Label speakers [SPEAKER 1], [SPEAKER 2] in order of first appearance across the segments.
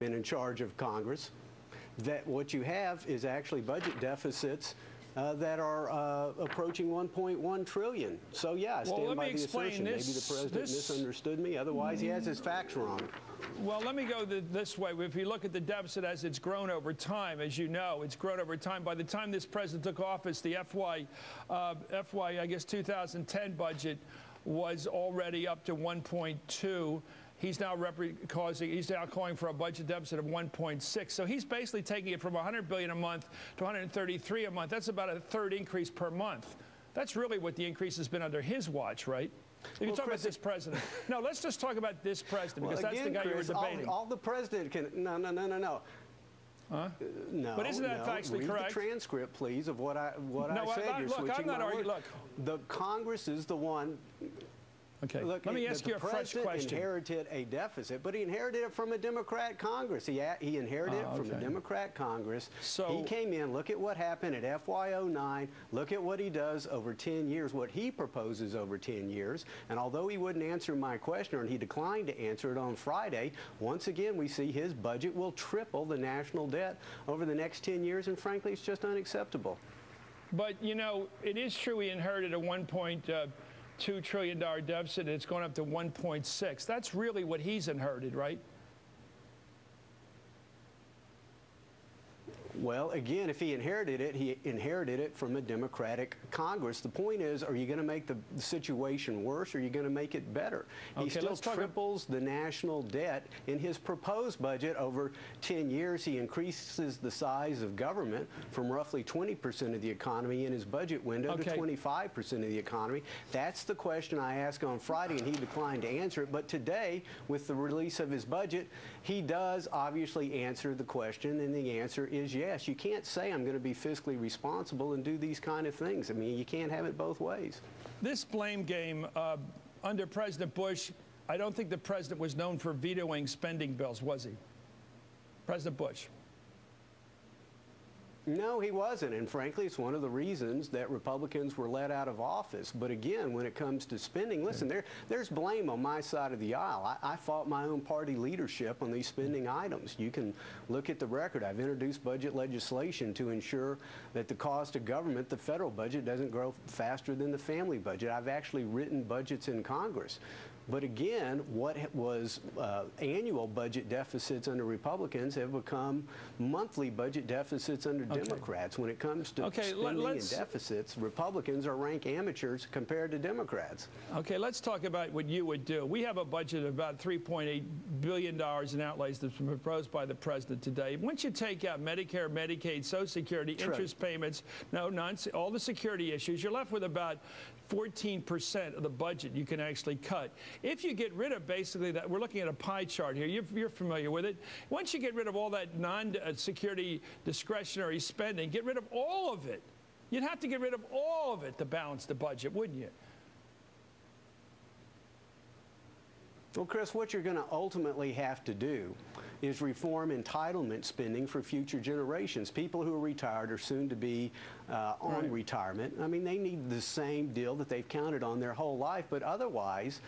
[SPEAKER 1] been in charge of Congress, that what you have is actually budget deficits that are approaching 1.1 trillion. So yeah, I stand by the assertion. Maybe the president misunderstood me. Otherwise, he has his facts wrong.
[SPEAKER 2] Well, let me go this way. If you look at the deficit as it's grown over time, as you know, it's grown over time. By the time this president took office, the FY I guess 2010 budget was already up to 1.2. He's now calling for a budget deficit of 1.6. So he's basically taking it from $100 billion a month to $133 a month. That's about a third increase per month. That's really what the increase has been under his watch, right? If you talk about this president. No, let's just talk about this president, because that's the guy you were debating.
[SPEAKER 1] All the president can. No.
[SPEAKER 2] Huh?
[SPEAKER 1] No.
[SPEAKER 2] But isn't that factually correct?
[SPEAKER 1] Read the transcript, please, of what I said.
[SPEAKER 2] Look, I'm not arguing. Look,
[SPEAKER 1] the Congress is the one.
[SPEAKER 2] Okay.
[SPEAKER 1] Look,
[SPEAKER 2] let me ask you a fresh question.
[SPEAKER 1] The president inherited a deficit, but he inherited it from a Democrat Congress. He inherited it from a Democrat Congress. So he came in. Look at what happened at FY09. Look at what he does over 10 years, what he proposes over 10 years. And although he wouldn't answer my question, and he declined to answer it on Friday, once again we see his budget will triple the national debt over the next 10 years, and frankly, it's just unacceptable.
[SPEAKER 2] But, you know, it is true he inherited a $1.2 trillion deficit, and it's going up to 1.6. That's really what he's inherited, right?
[SPEAKER 1] Well, again, if he inherited it from a Democratic Congress. The point is, are you going to make the situation worse, or are you going to make it better? He still triples the national debt in his proposed budget over 10 years. He increases the size of government from roughly 20% of the economy in his budget window to 25% of the economy. That's the question I asked on Friday, and he declined to answer it. But today, with the release of his budget, he does obviously answer the question, and the answer is yes. You can't say I'm going to be fiscally responsible and do these kind of things. I mean, you can't have it both ways.
[SPEAKER 2] This blame game under President Bush, I don't think the president was known for vetoing spending bills, was he? President Bush.
[SPEAKER 1] No, he wasn't, and frankly, it's one of the reasons that Republicans were let out of office. But again, when it comes to spending, listen, there's blame on my side of the aisle. I fought my own party leadership on these spending items. You can look at the record. I've introduced budget legislation to ensure that the cost of government, the federal budget, doesn't grow faster than the family budget. I've actually written budgets in Congress. But again, what was annual budget deficits under Republicans have become monthly budget deficits under Democrats. When it comes to spending and deficits, Republicans are rank amateurs compared to Democrats.
[SPEAKER 2] Okay, let's talk about what you would do. We have a budget of about $3.8 billion in outlays that's been proposed by the president today. Once you take out Medicare, Medicaid, Social Security, interest payments, all the security issues, you're left with about 14% of the budget you can actually cut. If you get rid of basically that, we're looking at a pie chart here, you're familiar with it. Once you get rid of all that non-security discretionary spending, get rid of all of it. You'd have to get rid of all of it to balance the budget, wouldn't you?
[SPEAKER 1] Well, Chris, what you're going to ultimately have to do is reform entitlement spending for future generations. People who are retired or soon to be on retirement, I mean, they need the same deal that they've counted on their whole life, but otherwise,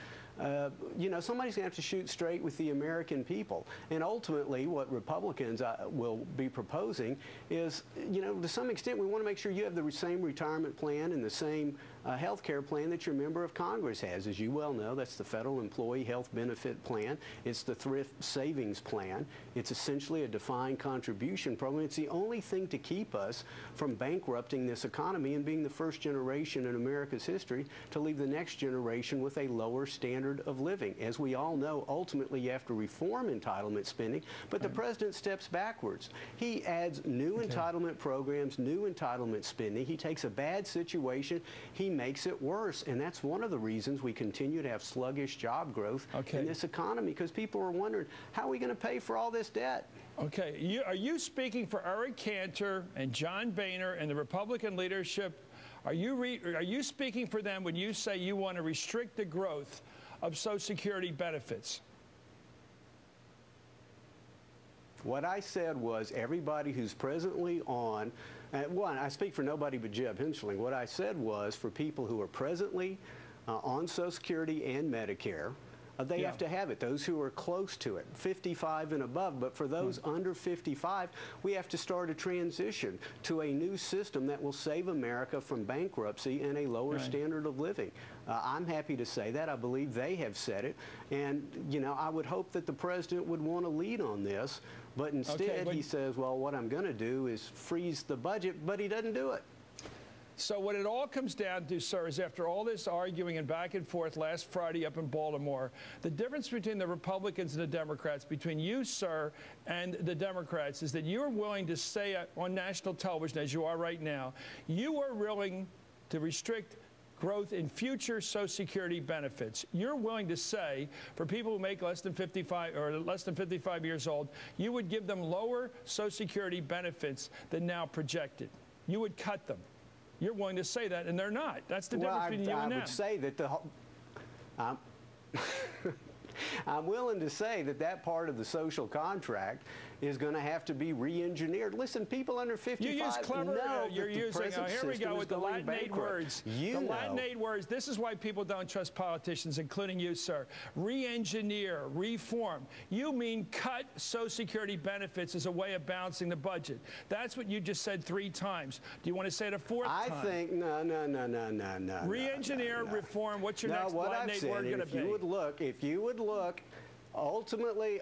[SPEAKER 1] you know, somebody's going to have to shoot straight with the American people. And ultimately, what Republicans will be proposing is, you know, to some extent, we want to make sure you have the same retirement plan and the same health care plan that your member of Congress has. As you well know, that's the Federal Employee Health Benefit Plan. It's the Thrift Savings Plan. It's essentially a defined contribution program. It's the only thing to keep us from bankrupting this economy and being the first generation in America's history to leave the next generation with a lower standard of living. As we all know, ultimately you have to reform entitlement spending, but the president steps backwards. He adds new entitlement programs, new entitlement spending. He takes a bad situation, he makes it worse, and that's one of the reasons we continue to have sluggish job growth in this economy, because people are wondering, how are we going to pay for all this debt?
[SPEAKER 2] Okay, are you speaking for Eric Cantor and John Boehner and the Republican leadership? Are you speaking for them when you say you want to restrict the growth of Social Security benefits?
[SPEAKER 1] What I said was everybody who's presently on, one, I speak for nobody but Jeb Hensarling. What I said was for people who are presently on Social Security and Medicare, They have to have it. Those who are close to it, 55 and above. But for those under 55, we have to start a transition to a new system that will save America from bankruptcy and a lower standard of living. I'm happy to say that. I believe they have said it. And, you know, I would hope that the president would want to lead on this. But instead, he says, well, what I'm going to do is freeze the budget, but he doesn't do it.
[SPEAKER 2] So what it all comes down to, sir, is after all this arguing and back and forth last Friday up in Baltimore, the difference between the Republicans and the Democrats, between you, sir, and the Democrats, is that you're willing to say on national television, as you are right now, you are willing to restrict growth in future Social Security benefits. You're willing to say, for people who make less than 55 or less than 55 years old, you would give them lower Social Security benefits than now projected. You would cut them. You're willing to say that, and they're not. That's the difference between you and them.
[SPEAKER 1] I would say that the I'm willing to say that that part of the social contract is going to have to be re-engineered. Listen, people under 55
[SPEAKER 2] you use clever,
[SPEAKER 1] know
[SPEAKER 2] you're using, here we go with the Latinate words.
[SPEAKER 1] The
[SPEAKER 2] Latinate words. This is why people don't trust politicians, including you, sir. Re-engineer, reform. You mean cut Social Security benefits as a way of balancing the budget. That's what you just said 3 times. Do you want to say it a 4th time?
[SPEAKER 1] I think, no.
[SPEAKER 2] Re-engineer, reform. What's your next Latinate word going to be?
[SPEAKER 1] If you would look, ultimately,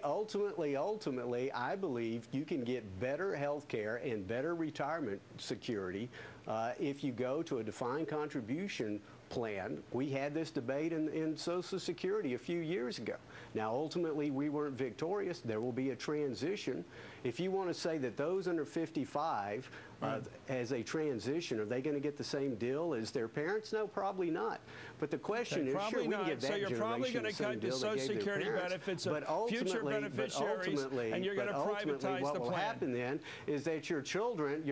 [SPEAKER 1] I believe you can get better health care and better retirement security if you go to a defined contribution plan. We had this debate in Social Security a few years ago. Now, ultimately, we weren't victorious. There will be a transition. If you want to say that those under 55, as a transition, are they going to get the same deal as their parents? No, probably not. But the question is, sure, we can give that
[SPEAKER 2] so you're probably going to cut the Social Security benefits of future beneficiaries, and you're going to privatize the plan.
[SPEAKER 1] What will happen then is that your children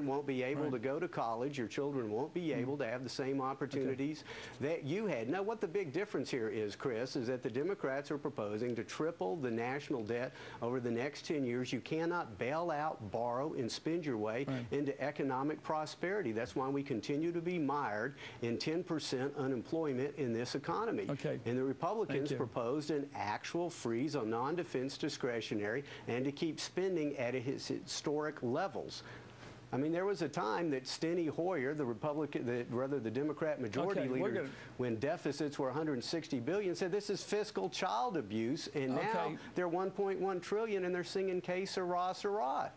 [SPEAKER 1] won't be able to go to college. Your children won't be able to have the same opportunities that you had. Now, what the big difference here is, Chris, is that the Democrats are proposing to triple the national debt over the next 10 years. You cannot bail out, borrow, and spend your way into economic prosperity. That's why we continue to be mired in 10% unemployment in this economy. And the Republicans proposed an actual freeze on non-defense discretionary and to keep spending at its historic levels. I mean, there was a time that Steny Hoyer, the Democrat majority leader, when deficits were $160 billion, said this is fiscal child abuse, and now they're $1.1 trillion, and they're singing "Que sera, sera."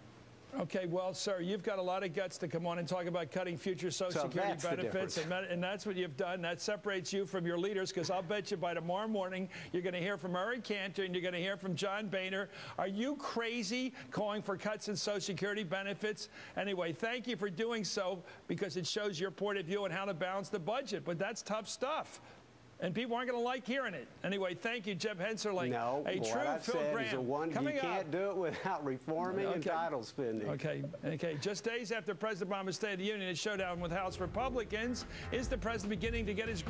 [SPEAKER 2] Okay, well, sir, you've got a lot of guts to come on and talk about cutting future Social Security benefits, and that's what you've done. That separates you from your leaders, because I'll bet you by tomorrow morning you're going to hear from Eric Cantor and you're going to hear from John Boehner. Are you crazy calling for cuts in Social Security benefits? Anyway, thank you for doing so, because it shows your point of view on how to balance the budget, but that's tough stuff. And people aren't going to like hearing it. Anyway, thank you, Jeb Hensarling.
[SPEAKER 1] No,
[SPEAKER 2] a true
[SPEAKER 1] what I've
[SPEAKER 2] Phil
[SPEAKER 1] said
[SPEAKER 2] Graham.
[SPEAKER 1] is you can't do it without reforming entitled spending.
[SPEAKER 2] Okay. Just days after President Obama's State of the Union, his showdown with House Republicans, is the president beginning to get his